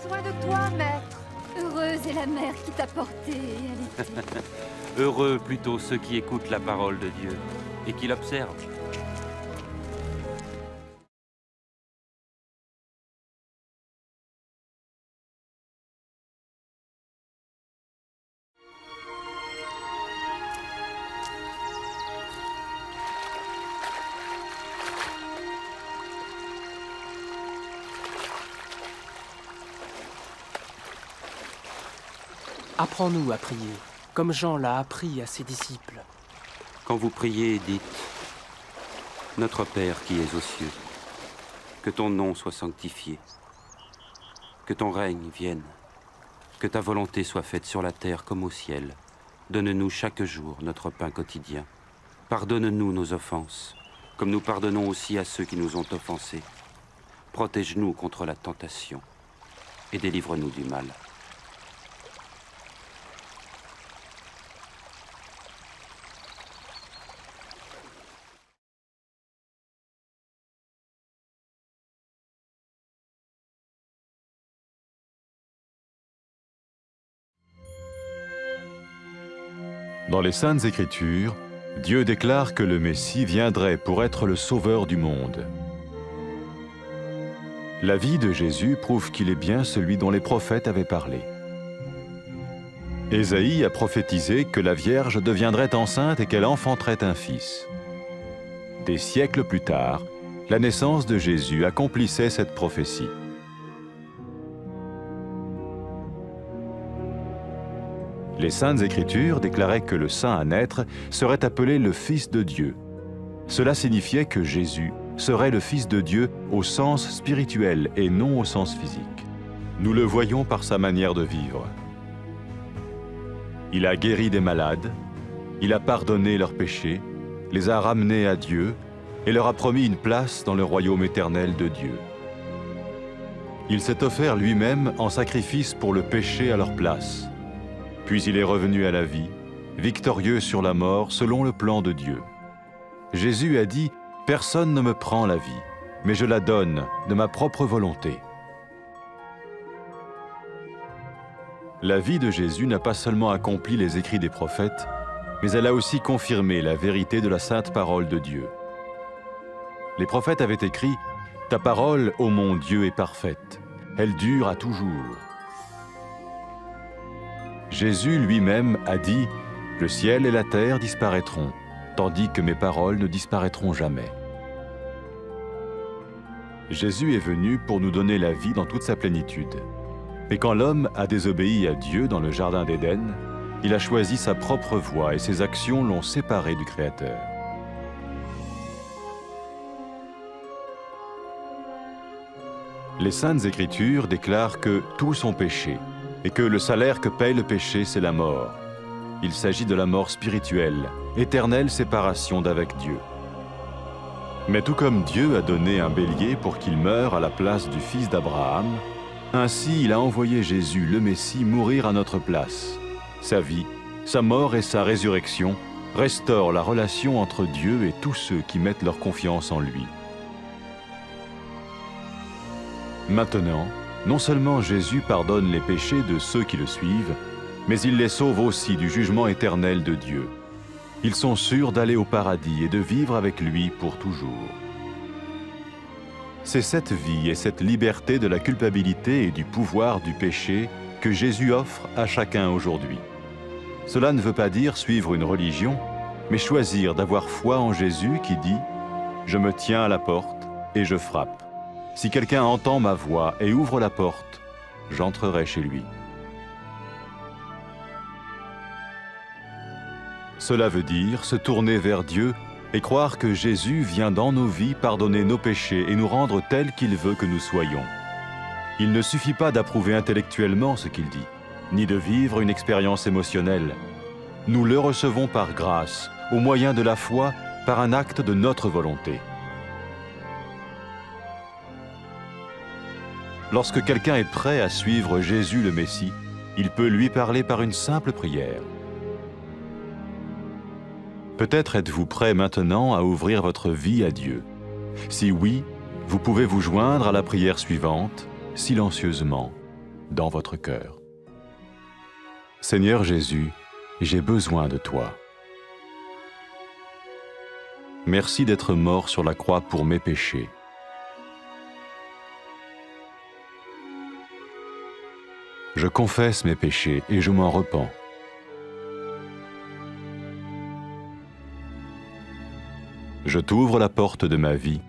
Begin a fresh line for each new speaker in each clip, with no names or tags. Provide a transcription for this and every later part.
besoin de toi, maître. Heureuse est la mère qui t'a porté et allaitée.
Heureux plutôt ceux qui écoutent la parole de Dieu et qui l'observent.
Apprends-nous à prier, comme Jean l'a appris à ses disciples.
Quand vous priez, dites « Notre Père qui es aux cieux, que ton nom soit sanctifié, que ton règne vienne, que ta volonté soit faite sur la terre comme au ciel. Donne-nous chaque jour notre pain quotidien. Pardonne-nous nos offenses, comme nous pardonnons aussi à ceux qui nous ont offensés. Protège-nous contre la tentation et délivre-nous du mal. »
Dans les Saintes Écritures, Dieu déclare que le Messie viendrait pour être le sauveur du monde. La vie de Jésus prouve qu'il est bien celui dont les prophètes avaient parlé. Ésaïe a prophétisé que la Vierge deviendrait enceinte et qu'elle enfanterait un fils. Des siècles plus tard, la naissance de Jésus accomplissait cette prophétie. Les Saintes Écritures déclaraient que le saint à naître serait appelé le Fils de Dieu. Cela signifiait que Jésus serait le Fils de Dieu au sens spirituel et non au sens physique. Nous le voyons par sa manière de vivre. Il a guéri des malades, il a pardonné leurs péchés, les a ramenés à Dieu et leur a promis une place dans le royaume éternel de Dieu. Il s'est offert lui-même en sacrifice pour le péché à leur place. Puis il est revenu à la vie, victorieux sur la mort selon le plan de Dieu. Jésus a dit « Personne ne me prend la vie, mais je la donne de ma propre volonté. » La vie de Jésus n'a pas seulement accompli les écrits des prophètes, mais elle a aussi confirmé la vérité de la sainte parole de Dieu. Les prophètes avaient écrit « Ta parole, ô mon Dieu, est parfaite, elle dure à toujours. » Jésus lui-même a dit « Le ciel et la terre disparaîtront, tandis que mes paroles ne disparaîtront jamais. » Jésus est venu pour nous donner la vie dans toute sa plénitude. Et quand l'homme a désobéi à Dieu dans le jardin d'Éden, il a choisi sa propre voie et ses actions l'ont séparé du Créateur. Les Saintes Écritures déclarent que tous ont péché et que le salaire que paye le péché, c'est la mort. Il s'agit de la mort spirituelle, éternelle séparation d'avec Dieu. Mais tout comme Dieu a donné un bélier pour qu'il meure à la place du fils d'Abraham, ainsi il a envoyé Jésus, le Messie, mourir à notre place. Sa vie, sa mort et sa résurrection restaurent la relation entre Dieu et tous ceux qui mettent leur confiance en lui. Maintenant, non seulement Jésus pardonne les péchés de ceux qui le suivent, mais il les sauve aussi du jugement éternel de Dieu. Ils sont sûrs d'aller au paradis et de vivre avec lui pour toujours. C'est cette vie et cette liberté de la culpabilité et du pouvoir du péché que Jésus offre à chacun aujourd'hui. Cela ne veut pas dire suivre une religion, mais choisir d'avoir foi en Jésus qui dit « Je me tiens à la porte et je frappe. Si quelqu'un entend ma voix et ouvre la porte, j'entrerai chez lui. » Cela veut dire se tourner vers Dieu et croire que Jésus vient dans nos vies pardonner nos péchés et nous rendre tels qu'il veut que nous soyons. Il ne suffit pas d'approuver intellectuellement ce qu'il dit, ni de vivre une expérience émotionnelle. Nous le recevons par grâce, au moyen de la foi, par un acte de notre volonté. Lorsque quelqu'un est prêt à suivre Jésus le Messie, il peut lui parler par une simple prière. Peut-être êtes-vous prêt maintenant à ouvrir votre vie à Dieu. Si oui, vous pouvez vous joindre à la prière suivante, silencieusement. dans votre cœur. Seigneur Jésus, j'ai besoin de toi. Merci d'être mort sur la croix pour mes péchés. Je confesse mes péchés et je m'en repens. Je t'ouvre la porte de ma vie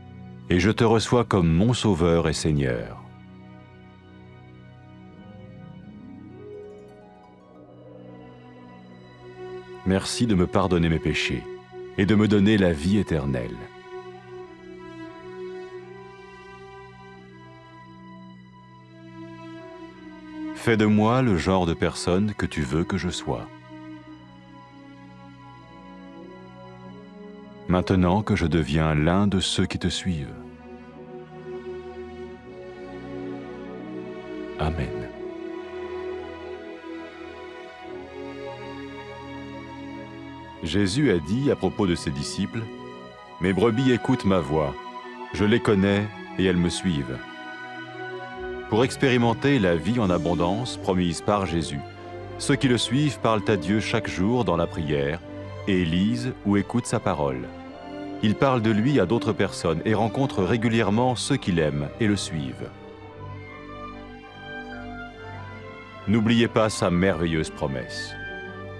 et je te reçois comme mon Sauveur et Seigneur. Merci de me pardonner mes péchés et de me donner la vie éternelle. Fais de moi le genre de personne que tu veux que je sois. Maintenant que je deviens l'un de ceux qui te suivent. Amen. Jésus a dit à propos de ses disciples, « Mes brebis écoutent ma voix, je les connais et elles me suivent. » Pour expérimenter la vie en abondance promise par Jésus, ceux qui le suivent parlent à Dieu chaque jour dans la prière et lisent ou écoutent sa parole. Ils parlent de lui à d'autres personnes et rencontrent régulièrement ceux qui l'aiment et le suivent. N'oubliez pas sa merveilleuse promesse.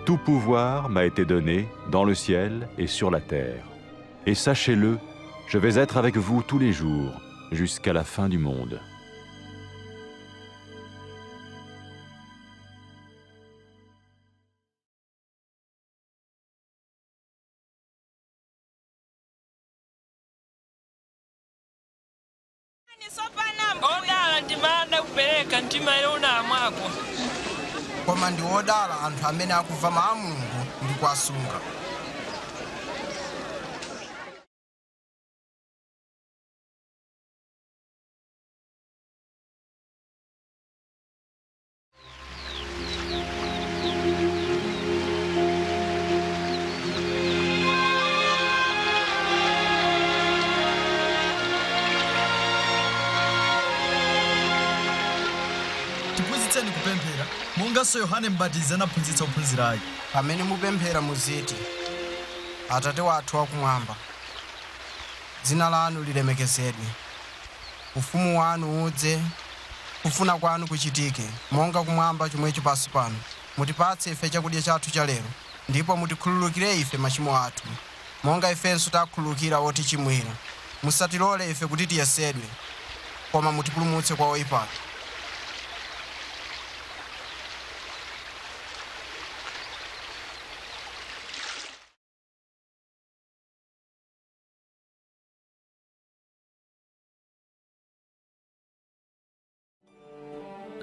Tout pouvoir m'a été donné dans le ciel et sur la terre. Et sachez-le, je vais être avec vous tous les jours, jusqu'à la fin du monde.
Koma ndi odala anthu amene akumva mawu a Mulungu ndi kuwasunga.
Tiphunzitseni kupemphera monganso Yohane M'batizi anaphunzitsa ophunzira ake.
Pamene mupemphera muziti, Atate wathu wakumwamba, dzina lanu lilemekezedwe, ufumu wanu udze, kufuna kwanu kuchitike, monga kumwamba chomwecho pansi pano. Mutipatse ife chakudya chathu cha lero, ndipo mutikhululukire ife machimo athu, monga ifenso takhululukira otichimwira. Musatilole ife kuti tiyesedwe, koma mutipulumutse kwa oyipayo.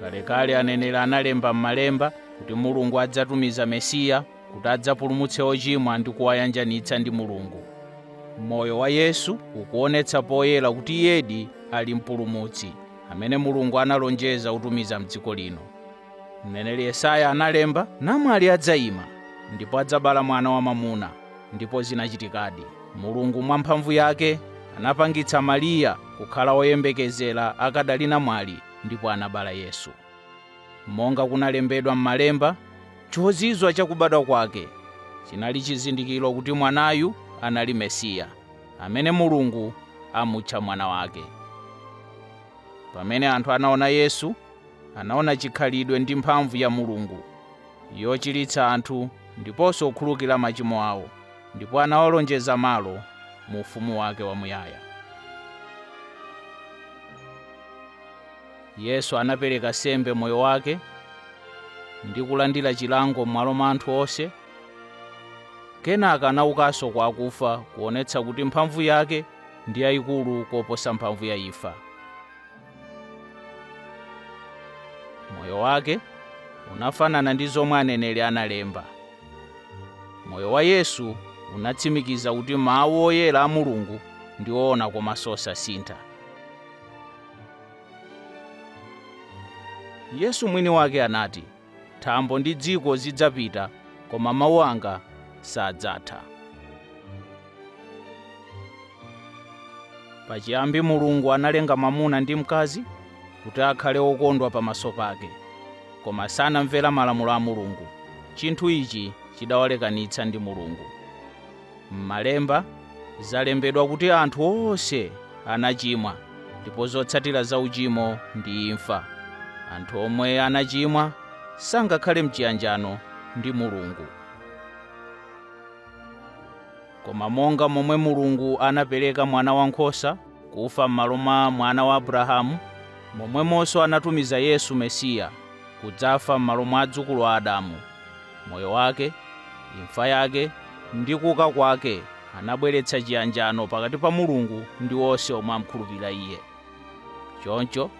Kalekale aneneri analemba m'malemba kuti Mulungu adzatumiza Mesiya kuti adzapulumutse ochimwa ndi kuwayanjanitsa ndi Mulungu. Moyo wa Yesu ukuonetsa poyera kuti iyedi ali mpulumutsi amene Mulungu analonjeza kutumiza m'dziko lino. Mneneri Yesaya analemba, namwali adzayima ndipo adzabala mwana wamwamuna, ndipo zinachitikadi. Mulungu mwa mphamvu yake anapangitsa Mariya kukhala woyembekezera akadali namwali, ndipo anabala Yesu. Monga kunalembedwa m'malemba, chozizwa chakubadwa kwake chinali chizindikiro kuti mwanayu anali Mesiya, amene Mulungu amutcha mwana wake. Pamene anthu anaona Yesu, anaona chikhalidwe ndi mphamvu ya Mulungu yochiritsa anthu ndiponso kukhululukira machimo awo, ndipo anawalonjeza malo mu ufumu wake wamuyaya. Yesu anapereka sembe moyo wake ndi kulandira chilango m'malo mwa anthu onse. Kenaka anaukanso kwa akufa kuonetsa kuti mphamvu yake ndi yayikulu koposa mphamvu ya imfa. Moyo wake unafanana ndi zomwe aneneri analemba. Moyo wa Yesu unatsimikiza kuti mawu oyera a Mulungu ndi oona komanso osasintha. Yesu mwini wake anati, thambo ndi dziko zidzapita, koma mawu anga sadzatha. Pachiyambi Mulungu analenga mwamuna ndi mkazi kuti akhale okondwa pamaso pake. koma sanamvera malamulo a Mulungu. Chinthu ichi chidawalekanitsa ndi Mulungu. M'Malemba zalembedwa kuti anthu onse anachimwa, ndipo zotsatira za uchimo ndi imfa. Anthu omwe anachimwa sangakhale m'chiyanjano ndi Mulungu. Koma monga momwe Mulungu anapereka mwana wankhosa kufa m'malo mwa mwana wa Abrahamu, momwemonso anatumiza Yesu Mesiya kudzafa m'malo mwa adzukulu a Adamu. Moyo wake, imfa yake ndi kuuka kwake anabweretsa chiyanjano pakati pa Mulungu ndi onse omwe amkhulupirira Iye. Choncho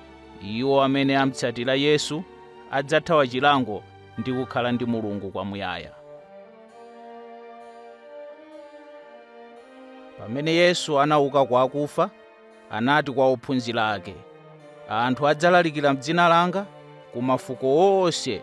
iwo amene amutsatira Yesu adzathawa chilango ndi kukhala ndi Mulungu kwamuyaya. Pamene Yesu anauka kwa akufa, anati kwa ophunzira ake, anthu adzalalikira m'dzina langa ku mafuko onse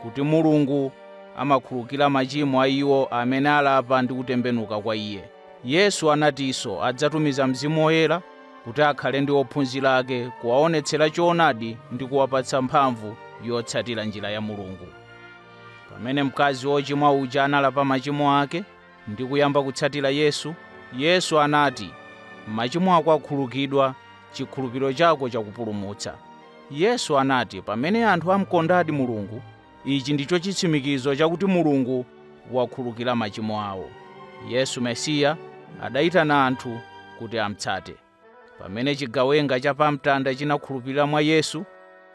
kuti Mulungu amakhululukira machimo a iwo amene alapa ndi kutembenuka kwa Iye. Yesu anatinso adzatumiza Mzimu Woyera kuti akhale ndi ophunzira ake, kuwaonetsera choonadi ndi kuwapatsa mphamvu yotsatira njira ya Mulungu. Pamene mkazi wochimwa uja analapa machimo ake ndi kuyamba kutsatira Yesu, Yesu anati, machimo ako akhululukidwa, chikhulupiriro chako chakupulumutsa. Yesu anati, pamene anthu amukondadi Mulungu, ichi ndicho chitsimikizo chakuti Mulungu wakhululukira machimo awo. Yesu Mesiya adayitana anthu kuti amutsate. Pamene chigawenga cha pamtanda chinakhulupirira mwa Yesu,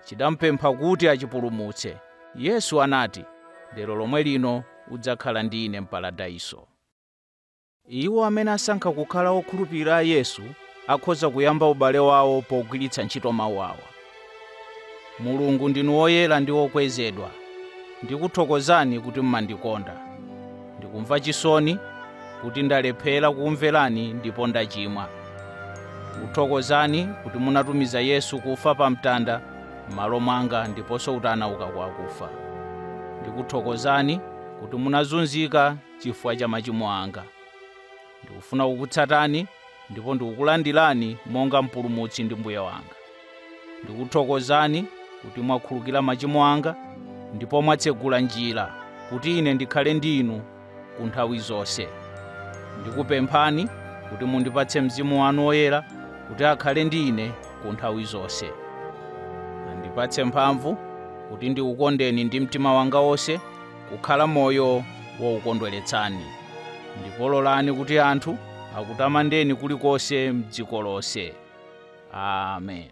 chidamupempha kuti achipulumutse. Yesu anati, lero lomwe lino udzakhala ndi Ine m'paradaiso. Iwo amene asankha kukhala okhulupirira Yesu akhoza kuyamba ubale wawo pogwiritsa ntchito mawu awa. Mulungu ndinu woyera ndi wokwezedwa. Ndikuthokozani kuti mmandikonda. Ndikumva chisoni kuti ndalephera kukumverani ndipo ndachimwa. Ndikuthokozani kuti munatumiza Yesu kufa pa mtanda m'malo mwanga ndiponso kuti anauka kwa akufa. Ndikuthokozani kuti munazunzika chifukwa cha machimo anga. Ndikufuna kukutsatani ndipo ndikukulandirani monga mpulumutsi ndi mbuye wanga. Ndikuthokozani kuti mwakhululukira machimo anga ndipo mwatsegula njira kuti ine ndikhale ndi inu ku nthawi zonse. Ndikupemphani kuti mundipatse Mzimu wanu Woyera kuti akhale ndi ine ku nthawi zonse. Andipatse mphamvu kuti ndikukondeni ndi mtima wanga wonse, kukhala moyo wokukondweretsani. Ndipo lolani kuti anthu akutamandeni kulikonse m'dziko lonse. Amen.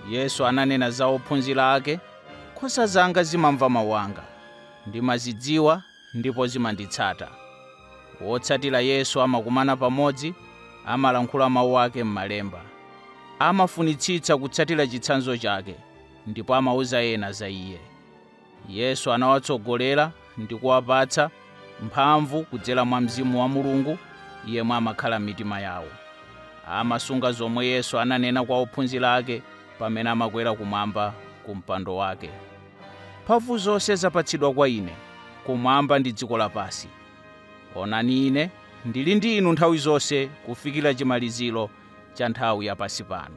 Yesu ananena za ophunzira ake, nkhosa zanga zimamva mawu anga, ndimazidziwa ndipo zimanditsata. Wotsatira Yesu amakumana pamodzi, amalankhula mawu ake m'Malemba. Amafunitsitsa kutsatira chitsanzo chake, ndipo amauza ena za Iye. Yesu anawatsogolera ndi kuwapatsa mphamvu kudzera mwa Mzimu wa Mulungu, yemwe amakhala m'mitima yawo. Amasunga zomwe Yesu ananena kwa ophunzira ake pamene amakwera kumwamba ku mpando wake. Mphamvu zonse zapatsidwa kwa ine, kumwamba ndi dziko lapansi. Onani ine ndili ndi inu nthawi zonse kufikira chimaliziro cha nthawi yapansi pano.